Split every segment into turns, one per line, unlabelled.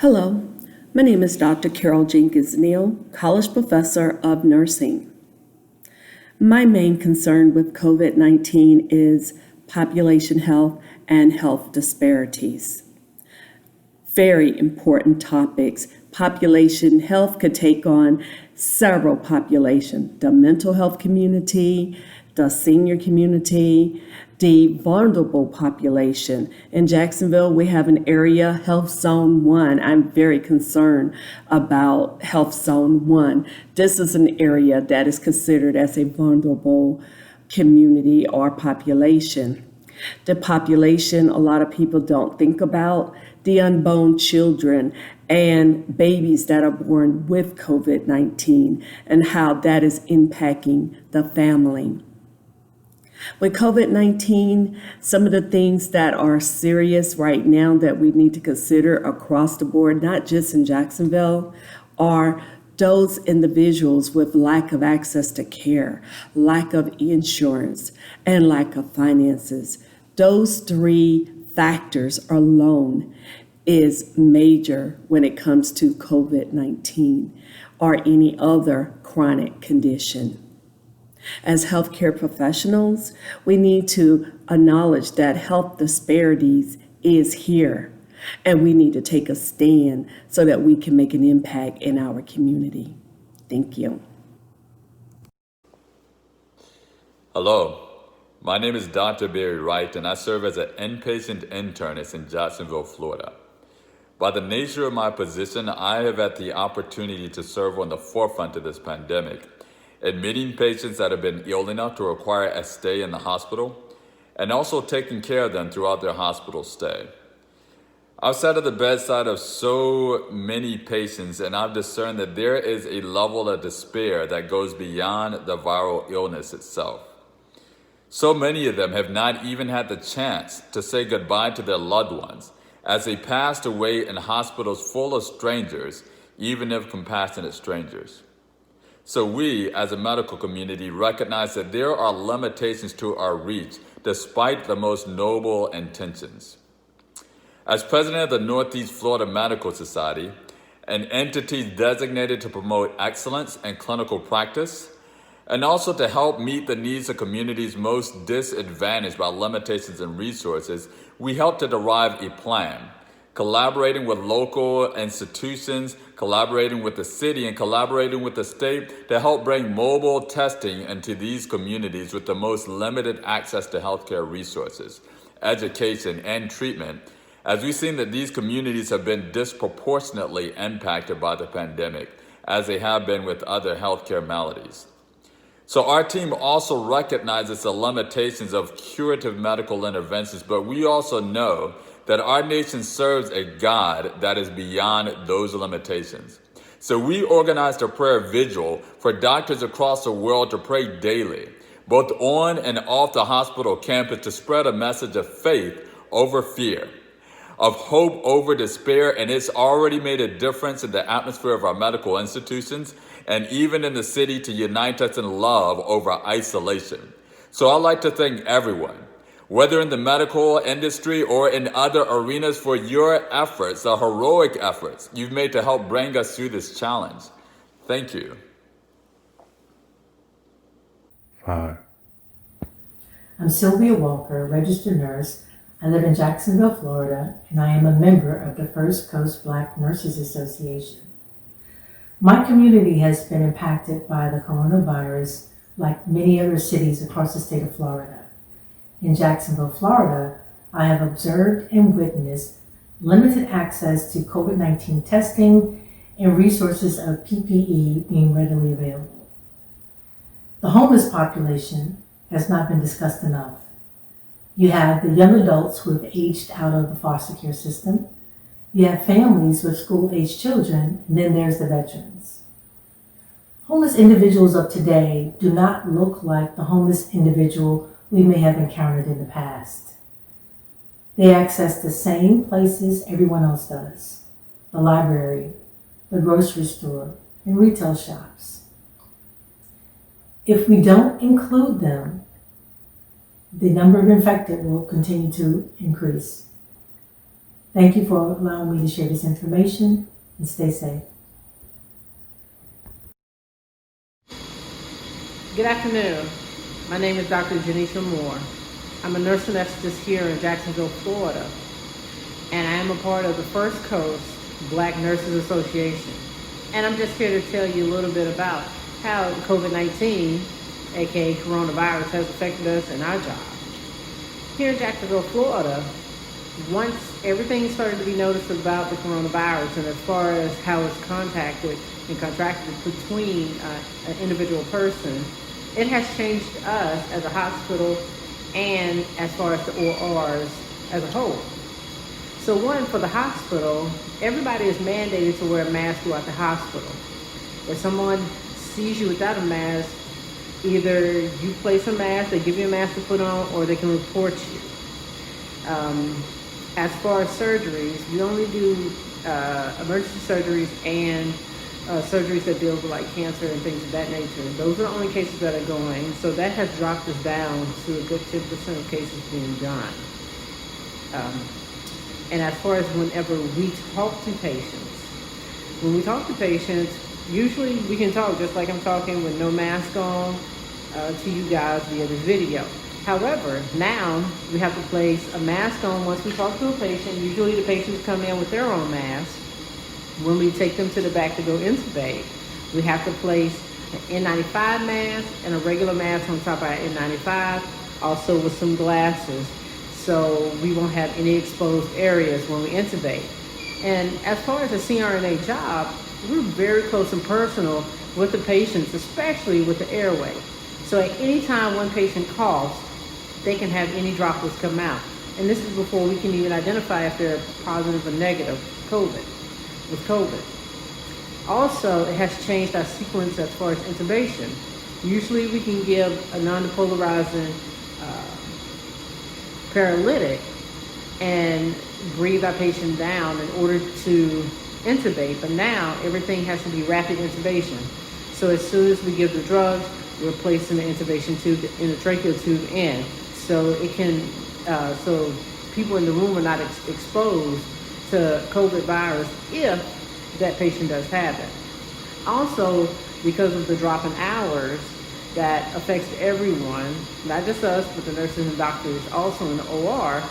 Hello, my name is Dr. Carol Jenkins Neal, College Professor of Nursing. My main concern with COVID 19 is population health and health disparities. Very important topics. Population health could take on several populations: the mental health community, the senior community, the vulnerable population. In Jacksonville, we have an area, Health Zone 1. I'm very concerned about Health Zone 1. This is an area that is considered as a vulnerable community or population. The population, a lot of people don't think about the unborn children and babies that are born with COVID 19 and how that is impacting the family. With COVID 19, some of the things that are serious right now that we need to consider across the board, not just in Jacksonville, are those individuals with lack of access to care, lack of insurance, and lack of finances. Those three factors alone is major when it comes to COVID 19 or any other chronic condition. As healthcare professionals, we need to acknowledge that health disparities is here, and we need to take a stand so that we can make an impact in our community. Thank you.
Hello, my name is Dr. Barry Wright, and I serve as an inpatient internist in Jacksonville, Florida. By the nature of my position, I have had the opportunity to serve on the forefront of this pandemic, admitting patients that have been ill enough to require a stay in the hospital, and also taking care of them throughout their hospital stay. I've sat at the bedside of so many patients, and I've discerned that there is a level of despair that goes beyond the viral illness itself. So many of them have not even had the chance to say goodbye to their loved ones, as they passed away in hospitals full of strangers, even if compassionate strangers. So we, as a medical community, recognize that there are limitations to our reach, despite the most noble intentions. As president of the Northeast Florida Medical Society, an entity designated to promote excellence in clinical practice, and also to help meet the needs of communities most disadvantaged by limitations in resources, we help to derive a plan, collaborating with local institutions, collaborating with the city, and collaborating with the state to help bring mobile testing into these communities with the most limited access to healthcare resources, education, and treatment, as we've seen that these communities have been disproportionately impacted by the pandemic, as they have been with other healthcare maladies. So our team also recognizes the limitations of curative medical interventions, but we also know that our nation serves a God that is beyond those limitations. So we organized a prayer vigil for doctors across the world to pray daily, both on and off the hospital campus, to spread a message of faith over fear, of hope over despair, and it's already made a difference in the atmosphere of our medical institutions and even in the city, to unite us in love over isolation. So I'd like to thank everyone, whether in the medical industry or in other arenas, for your efforts, the heroic efforts you've made to help bring us through this challenge. Thank you.
5.
I'm Sylvia Walker, registered nurse. I live in Jacksonville, Florida, and I am a member of the First Coast Black Nurses Association. My community has been impacted by the coronavirus like many other cities across the state of Florida. In Jacksonville, Florida, I have observed and witnessed limited access to COVID-19 testing and resources of PPE being readily available. The homeless population has not been discussed enough. You have the young adults who have aged out of the foster care system. You have families with school-aged children, and then there's the veterans. Homeless individuals of today do not look like the homeless individual we may have encountered in the past. They access the same places everyone else does: the library, the grocery store, and retail shops. If we don't include them, the number of infected will continue to increase. Thank you for allowing me to share this information, and stay safe.
Good afternoon. My name is Dr. Jenisha Moore. I'm a nurse anesthetist here in Jacksonville, Florida, and I am a part of the First Coast Black Nurses Association. And I'm just here to tell you a little bit about how COVID-19, aka coronavirus, has affected us in our job. Here in Jacksonville, Florida, once everything started to be noticed about the coronavirus and as far as how it's contacted and contracted between an individual person, it has changed us as a hospital and as far as the ORs as a whole. So one, for the hospital, everybody is mandated to wear a mask throughout the hospital. If someone sees you without a mask, either you place a mask, they give you a mask to put on, or they can report you. As far as surgeries, we only do emergency surgeries and surgeries that deal with like cancer and things of that nature. Those are the only cases that are going. So that has dropped us down to a good 10% of cases being done. And as far as whenever we talk to patients, usually we can talk just like I'm talking with no mask on to you guys via the video. However, now we have to place a mask on once we talk to a patient. Usually the patients come in with their own mask. When we take them to the back to go intubate, we have to place an N95 mask and a regular mask on top of our N95, also with some glasses, so we won't have any exposed areas when we intubate. And as far as the CRNA job, we're very close and personal with the patients, especially with the airway. So at any time one patient coughs, they can have any droplets come out. And this is before we can even identify if they're positive or negative with COVID. Also, it has changed our sequence as far as intubation. Usually we can give a non-depolarizing paralytic and breathe our patient down in order to intubate, but now everything has to be rapid intubation. So as soon as we give the drugs, we're placing the intubation tube in the tracheal tube in, so it can, so people in the room are not exposed to COVID virus if that patient does have it. Also, because of the drop in hours, that affects everyone, not just us, but the nurses and doctors also in the OR,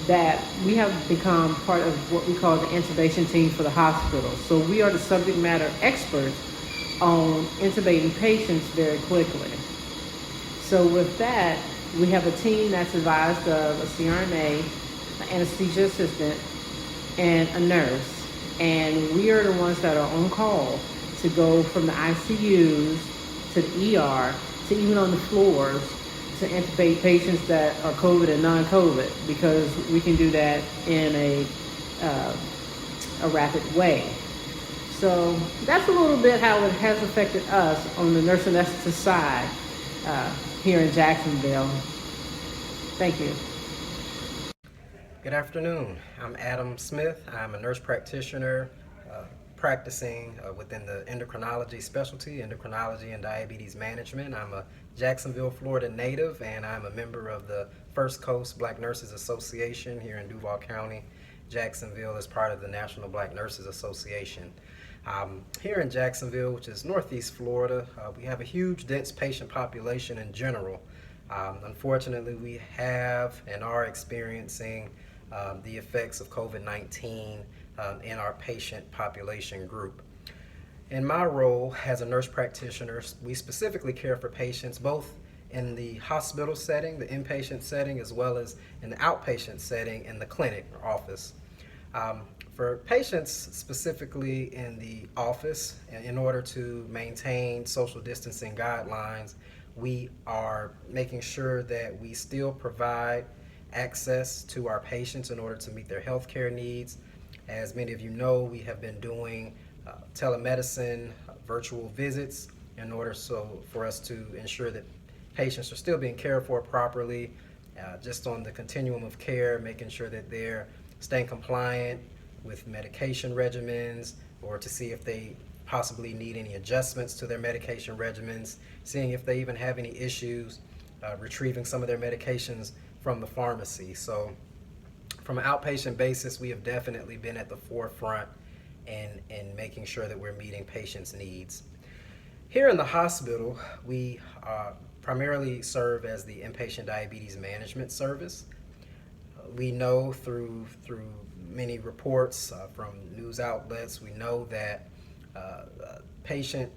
that we have become part of what we call the intubation team for the hospital. So we are the subject matter experts on intubating patients very quickly. So with that, we have a team that's advised of a CRNA, an anesthesia assistant, and a nurse. And we are the ones that are on call to go from the ICUs to the ER to even on the floors to intubate patients that are COVID and non-COVID, because we can do that in a rapid way. So that's a little bit how it has affected us on the nurse anesthetist side here in Jacksonville. Thank you.
Good afternoon. I'm Adam Smith. I'm a nurse practitioner practicing within the endocrinology specialty, endocrinology and diabetes management. I'm a Jacksonville, Florida native, and I'm a member of the First Coast Black Nurses Association here in Duval County, Jacksonville, as part of the National Black Nurses Association. Here in Jacksonville, which is Northeast Florida, we have a huge, dense patient population in general. Unfortunately, we have and are experiencing the effects of COVID-19 in our patient population group. In my role as a nurse practitioner, we specifically care for patients both in the hospital setting, the inpatient setting, as well as in the outpatient setting in the clinic or office. For patients specifically in the office, in order to maintain social distancing guidelines, we are making sure that we still provide access to our patients in order to meet their healthcare needs. As many of you know, we have been doing telemedicine, virtual visits in order for us to ensure that patients are still being cared for properly, just on the continuum of care, making sure that they're staying compliant with medication regimens, or to see if they possibly need any adjustments to their medication regimens, seeing if they even have any issues retrieving some of their medications from the pharmacy. So From an outpatient basis, we have definitely been at the forefront in making sure that we're meeting patients' needs. Here in the hospital, we primarily serve as the inpatient diabetes management service. We know through many reports from news outlets, we know that patients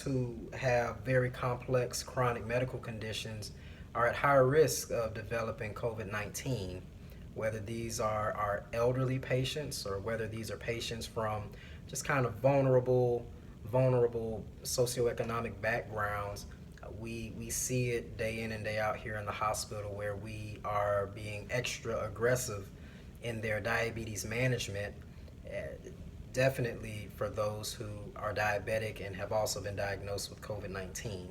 who have very complex chronic medical conditions are at higher risk of developing COVID-19, whether these are elderly patients or whether these are patients from just kind of vulnerable socioeconomic backgrounds. We see it day in and day out here in the hospital, where we are being extra aggressive in their diabetes management, definitely for those who are diabetic and have also been diagnosed with COVID-19.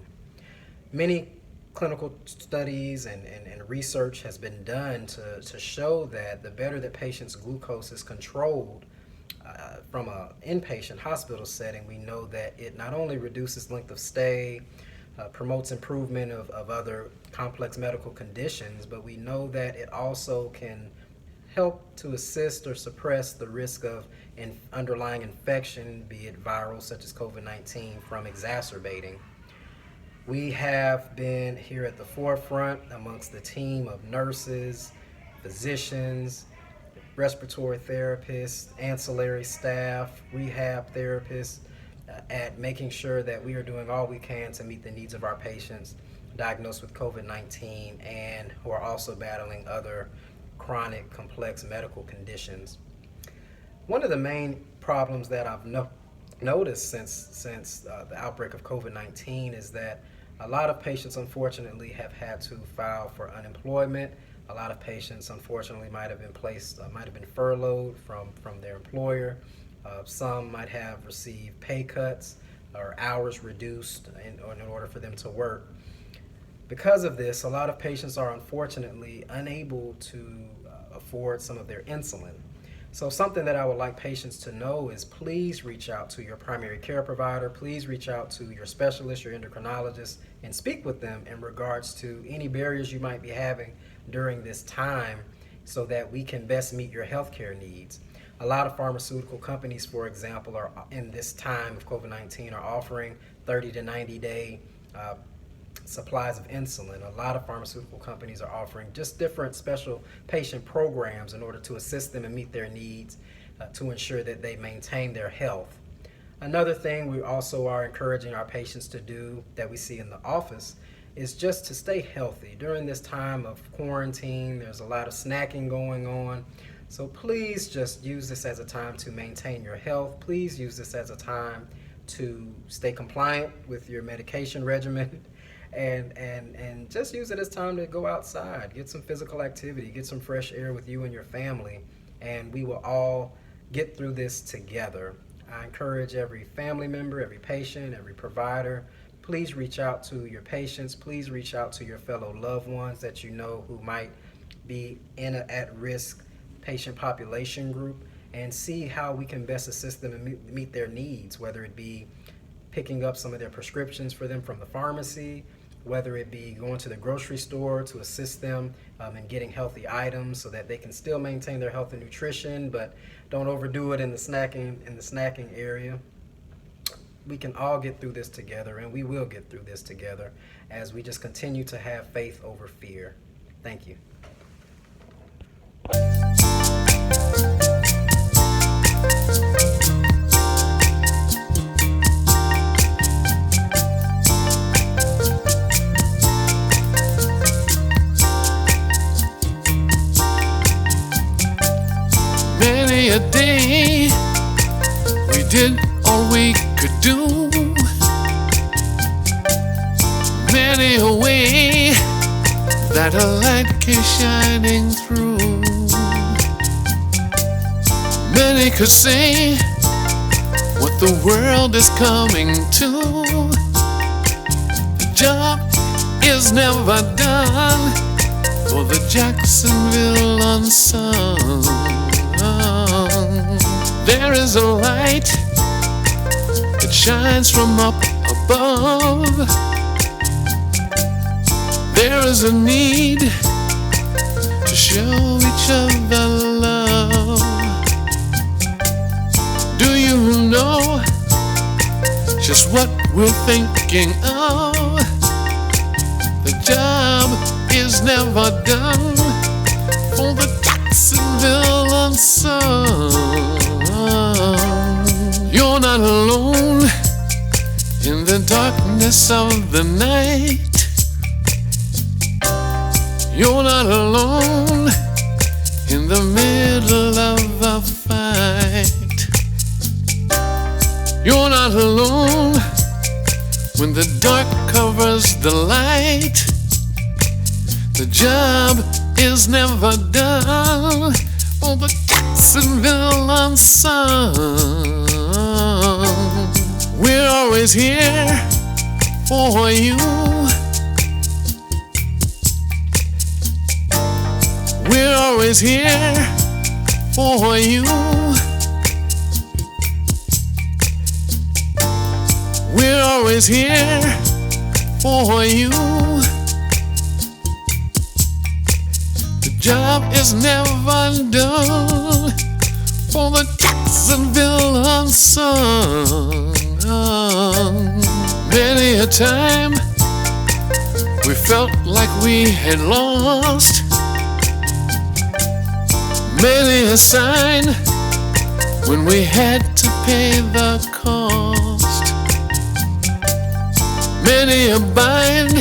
Many clinical studies and research has been done to show that the better that patients' glucose is controlled from an inpatient hospital setting, we know that it not only reduces length of stay, promotes improvement of other complex medical conditions, but we know that it also can help to assist or suppress the risk of an underlying infection, be it viral such as COVID-19, from exacerbating. We have been here at the forefront amongst the team of nurses, physicians, respiratory therapists, ancillary staff, rehab therapists, at making sure that we are doing all we can to meet the needs of our patients diagnosed with COVID-19 and who are also battling other chronic, complex medical conditions. One of the main problems that I've noticed since the outbreak of COVID-19 is that a lot of patients, unfortunately, have had to file for unemployment. A lot of patients, unfortunately, might have been furloughed from their employer. Some might have received pay cuts or hours reduced in order for them to work. Because of this, a lot of patients are unfortunately unable to afford some of their insulin. So something that I would like patients to know is, please reach out to your primary care provider, please reach out to your specialist, your endocrinologist, and speak with them in regards to any barriers you might be having during this time so that we can best meet your healthcare needs. A lot of pharmaceutical companies, for example, are in this time of COVID-19 are offering 30 to 90 day supplies of insulin. A lot of pharmaceutical companies are offering just different special patient programs in order to assist them and meet their needs to ensure that they maintain their health. Another thing we also are encouraging our patients to do that we see in the office is just to stay healthy. During this time of quarantine, there's a lot of snacking going on. So please just use this as a time to maintain your health. Please use this as a time to stay compliant with your medication regimen, and just use it as time to go outside, get some physical activity, get some fresh air with you and your family, and we will all get through this together. I encourage every family member, every patient, every provider, please reach out to your patients, please reach out to your fellow loved ones that you know who might be in an at-risk patient population group, and see how we can best assist them and meet their needs, whether it be picking up some of their prescriptions for them from the pharmacy, whether it be going to the grocery store to assist them in getting healthy items so that they can still maintain their health and nutrition, but don't overdo it in the snacking area. We can all get through this together, and we will get through this together as we just continue to have faith over fear. Thank you.
Many a day we did all we could do. Many a way that a light came shining through. Many could say what the world is coming to. The job is never done for the Jacksonville Unsung. There is a light that shines from up above. There is a need to show each other love. Do you know just what we're thinking of? The job is never done for the Jacksonville Unsung. You're not alone in the darkness of the night. You're not alone in the middle of a fight. You're not alone when the dark covers the light. The job is never done for the Jacksonville Unsung. We're always here for you. We're always here for you. We're always here for you. The job is never done for the Jacksonville Unsung. Many a time we felt like we had lost. Many a sign when we had to pay the cost. Many a bind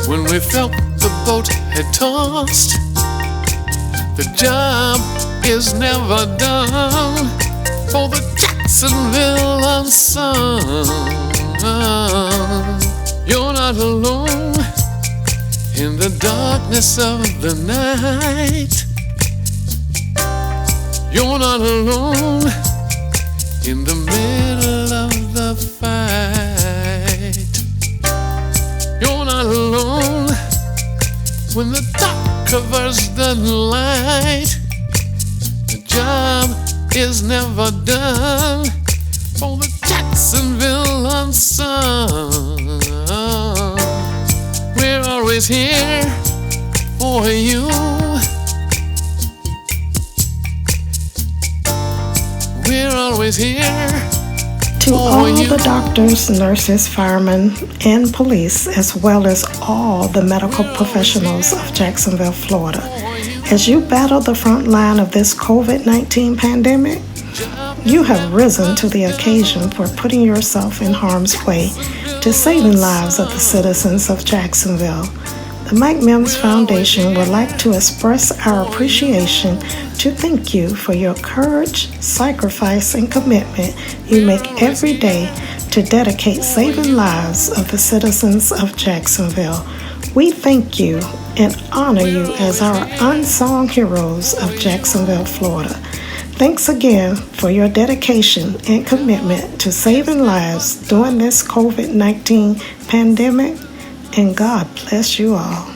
when we felt the boat had tossed. The job is never done for the Jacksonville Unsung. You're not alone in the darkness of the night. You're not alone in the middle of the fight. You're not alone when the dark covers the light. The job is never done for the Jacksonville Unsung. We're always here for you. We're always here
to all the doctors, nurses, firemen, and police, as well as all the medical professionals of Jacksonville, Florida. As you battle the front line of this COVID-19 pandemic, you have risen to the occasion for putting yourself in harm's way to saving lives of the citizens of Jacksonville. The Mike Mims Foundation would like to express our appreciation to thank you for your courage, sacrifice, and commitment you make every day to dedicate saving lives of the citizens of Jacksonville. We thank you and honor you as our unsung heroes of Jacksonville, Florida. Thanks again for your dedication and commitment to saving lives during this COVID-19 pandemic, and God bless you all.